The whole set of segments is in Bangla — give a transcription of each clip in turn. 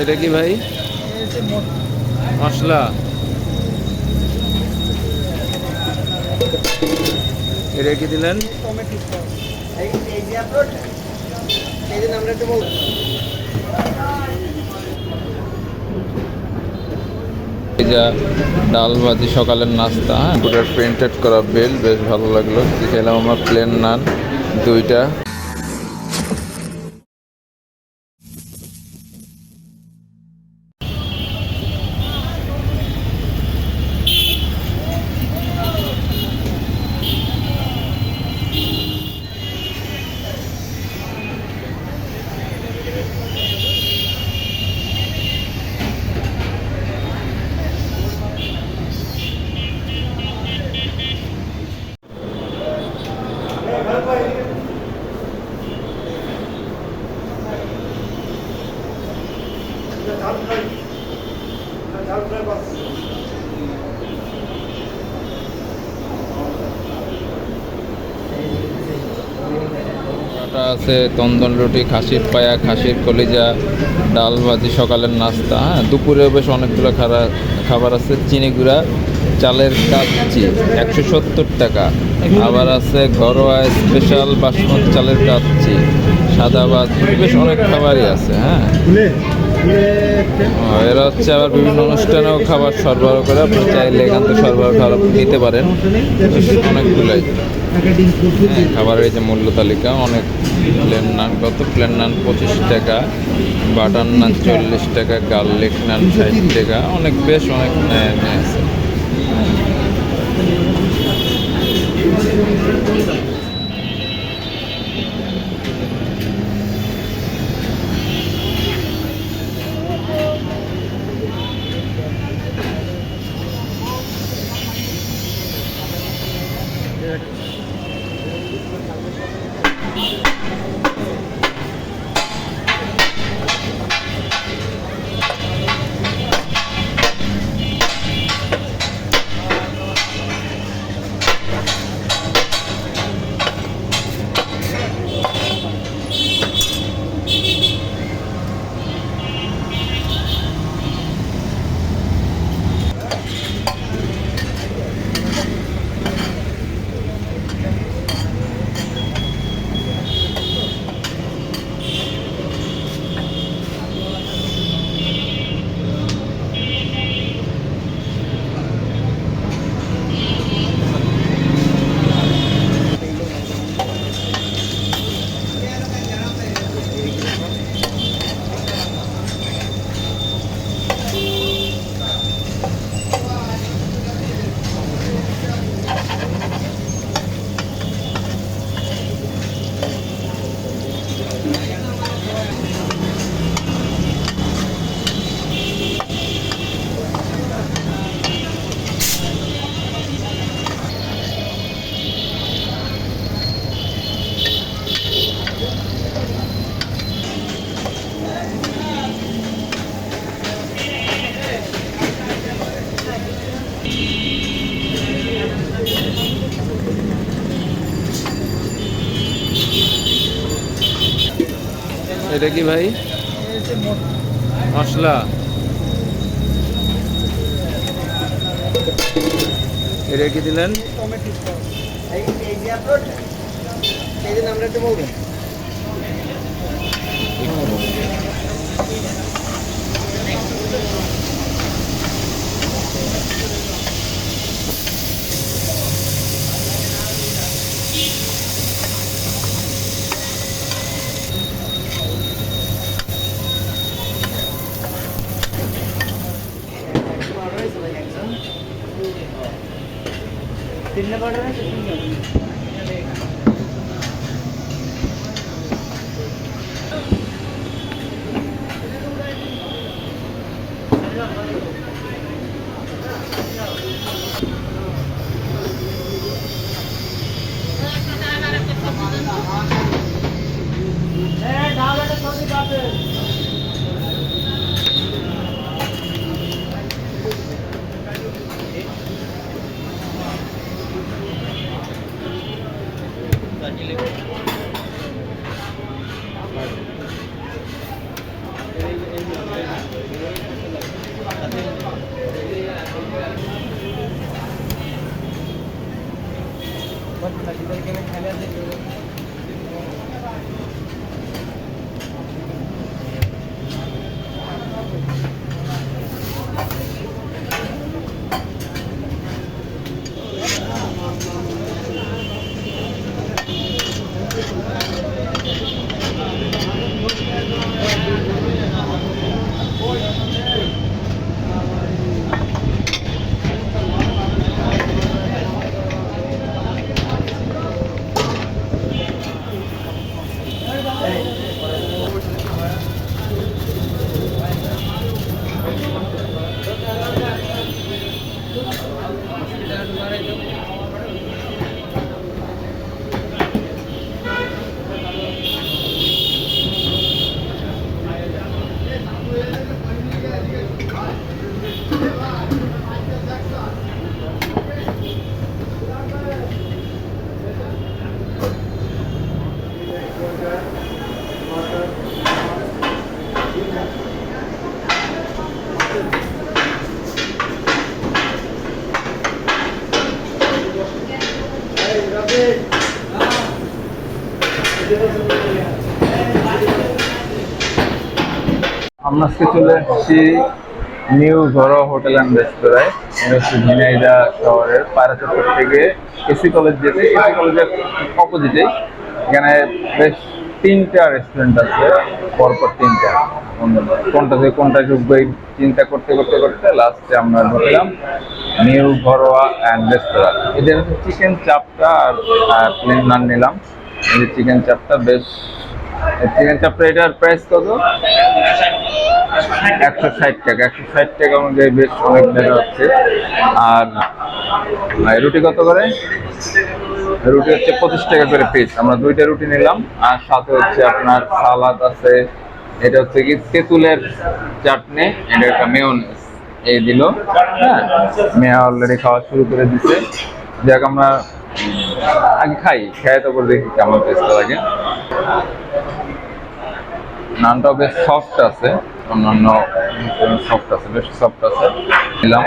এটা কি ভাই? মশলা। এটা কি দিলেন? ডাল ভাজি সকালের নাস্তা, হ্যাঁ, পুরো প্রিন্টেড করা বিল, বেশ ভালো লাগলো। খেলাম আমরা প্লেন নান দুইটা। আছে তন্দন রুটি, খাসির পায়া, খাসির কলিজা, ডাল ভাজি সকালের নাস্তা, হ্যাঁ। দুপুরে বেশ অনেকগুলো খাবার আছে। চিনি গুঁড়া চালের কাচ্চি 170 টাকা। আবার আছে ঘরোয়া স্পেশাল বাসমতি চালের কাচ্চি, সাদা ভাত, বেশ অনেক খাবারই আছে, হ্যাঁ। এরা হচ্ছে আবার বিভিন্ন অনুষ্ঠানেও খাবার সরবরাহ করে, আপনি চাইলে এখান থেকে সরবরাহ নিতে পারেন অনেকগুলাই। খাবারের এই যে মূল্য তালিকা, অনেক। প্লেন নান কত? প্লেন নান 25 টাকা, বাটার নান 40 টাকা, গার্লিক নান 60 টাকা, অনেক, বেশ অনেক আছে। এটা কি ভাই? মশলা। এটা কি দিলেন? তিনটা অর্ডার আছে, আমরা আজকে চলে এসেছি নিউ ঘরোয়া হোটেল অ্যান্ড রেস্তোরাঁয়। এটা হচ্ছে ঝিনাইদহ শহরের পায়রা চত্বর থেকে এসি কলেজ যেতে, এসি কলেজের অপোজিটেই। এখানে বেশ 3টা রেস্টুরেন্ট আছে, পরপর 3টা। কোনটা থেকে কোনটা ঢুকবো এই চিন্তা করতে করতে করতে লাস্টে আমরা ঢুকলাম নিউ ঘরোয়া অ্যান্ড রেস্তোরাঁ। এদের হচ্ছে চিকেন চাপটা আর প্লেন নান নিলাম। এই চিকেন চাপটা বেশ, চিকেন চাপটা এটার প্রাইস কত? 160 টাকা। 160 টাকা অনুযায়ী বেশ অনেক দেখা হচ্ছে। আর রুটি কত করে? রুটি হচ্ছে 25 টাকা করে পিস। আমরা 2টা রুটি নিলাম, আর সাথে হচ্ছে আপনার সালাদ আছে। এটা হচ্ছে কি তেঁতুলের চাটনি, এটা একটা মেয়োনেজ এই দিল। হ্যাঁ, মেয়ে অলরেডি খাওয়া শুরু করে দিছে। যাক আমরা আগে খাই তারপর দেখি কেমন টেস্ট লাগে। নানটাও বেশ সফট আছে, অন্যান্য সফট আছে, বেশ সফট আছে। নিলাম,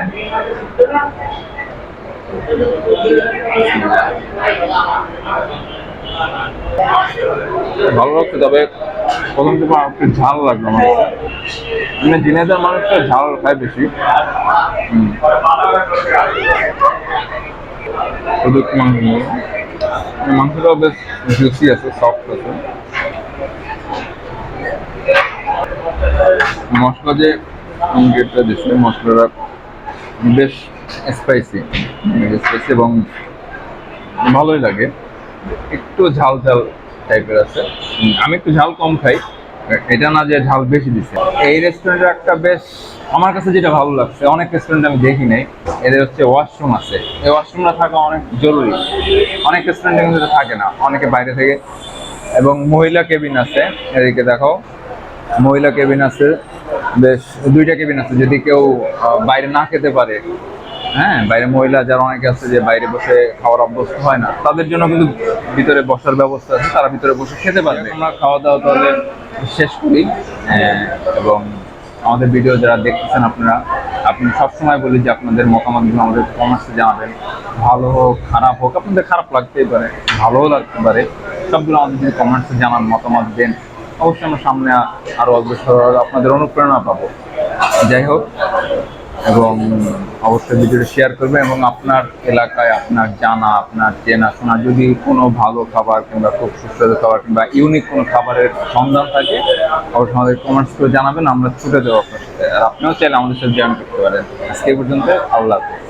ভালো লাগছে। তবে প্রথম থেকে একটু ঝাল লাগলো আমার কাছে। মানে ঝিনাইদহের মানুষটা ঝাল খায় বেশি। মাংসটাও বেশ জুসি আছে, সফট আছে। মশলা যে গেটটা দিচ্ছে, মশলাটা বেশ স্পাইসি এবং ভালোই লাগে। একটু ঝাল ঝাল টাইপের আছে। আমি একটু ঝাল কম খাই, এটা না যে ঝাল বেশি দিচ্ছে। এই রেস্টুরেন্টের একটা বেশ আমার কাছে যেটা ভালো লাগছে, অনেক রেস্টুরেন্ট আমি দেখি নাই, এদের হচ্ছে ওয়াশরুম আছে। এই ওয়াশরুমটা থাকা অনেক জরুরি। অনেক রেস্টুরেন্টে কিন্তু এটা থাকে না, অনেকে বাইরে থেকে। এবং মহিলা কেবিন আছে, এদিকে দেখাও, মহিলা কেবিন আছে। বেশ 2টা কেবিন আছে, যদি কেউ বাইরে না খেতে পারে। হ্যাঁ, বাইরে মহিলা যারা অনেকে আছে যে বাইরে বসে খাওয়ার অভ্যস্ত হয় না, তাদের জন্য কিন্তু ভিতরে বসার ব্যবস্থা আছে, তারা ভিতরে বসে খেতে পারবে। আমরা খাওয়া দাওয়া তাহলে শেষ করি। এবং আমাদের ভিডিও যারা দেখতেছেন আপনারা, আপনি সবসময় বলি যে আপনাদের মতামতগুলো আমাদের কমেন্টসে জানাবেন। ভালো হোক খারাপ হোক, আপনাদের খারাপ লাগতেই পারে, ভালোও লাগতে পারে, সবগুলো আমাদের যদি কমেন্টসে জানান, মতামত দেন, অবশ্যই আমরা সামনে আরো অগ্রসর আপনাদের অনুপ্রেরণা পাবো। যাই হোক, এবং অবশ্যই ভিডিওটি শেয়ার করবেন। এবং আপনার এলাকায় আপনার জানা, আপনার চেনাশোনা যদি কোনো ভালো খাবার কিংবা খুব সুস্বাদু খাবার কিংবা ইউনিক কোনো খাবারের সন্ধান থাকে, অবশ্যই আমাদের কমেন্টস করে জানাবেন, আমরা ছুটে দেবো আপনার সাথে। আর আপনিও চাইলে আমাদের সাথে জয়েন করতে পারেন। আজকে পর্যন্ত, আল্লাহ হাফেজ।